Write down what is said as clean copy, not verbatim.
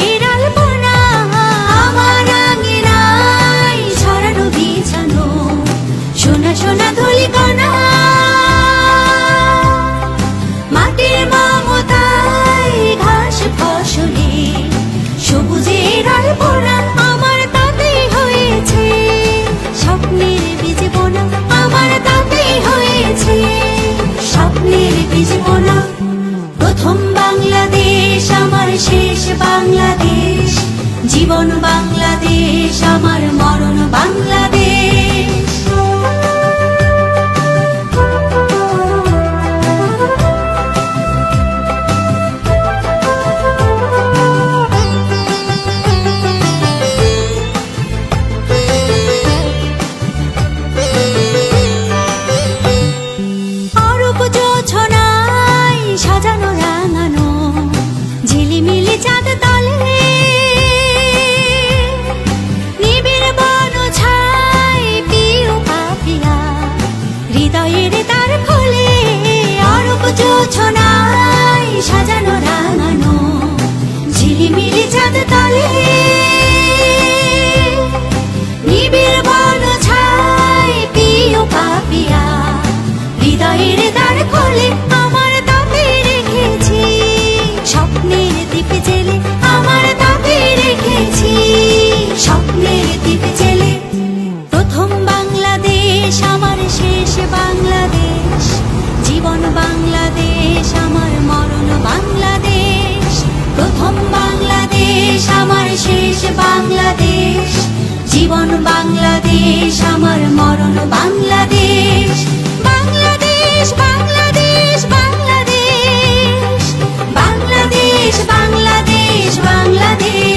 হৃদয়ের আলপনা আমার আঙিনায় ছড়ানো বিছানো সোনা সোনা ধুলিকণা মাটির মমতায় ঘাস ফসলে সবুজের আলপনা আমার তাতেই হয়েছে স্বপ্নের বীজ বোনা আমার তাতেই হয়েছে স্বপ্নের বীজ বোনা প্রথম বাংলাদেশ আমার শেষ বাংলাদেশ জীবন বাংলাদেশ আমার মরণ বাংলাদেশ সাজানো রাঙানো ঝিলিমিলি চাঁদ তলে নিবিড় বন ছাই পিউ পাপিয়া হৃদয়ের তার খোলে অরূপ জোছনায় সাজানো রাঙানো ঝিলিমিলি চাঁদ তলে নিবিড় বন ছাই পিউ পাপিয়া হৃদয়ের তার খোলে আমার স্বপ্নের দ্বীপ জেলে আমার তাতে রেখেছি স্বপ্নের দ্বীপ জেলে প্রথম বাংলাদেশ আমার শেষ বাংলাদেশ জীবন বাংলাদেশ আমার মরণ বাংলাদেশ প্রথম বাংলাদেশ আমার শেষ বাংলাদেশ জীবন বাংলাদেশ আমার মরণ বাংলাদেশ বাংলাদেশ বাংলাদেশ বাংলাদেশ বাংলাদেশ বাংলাদেশ বাংলাদেশ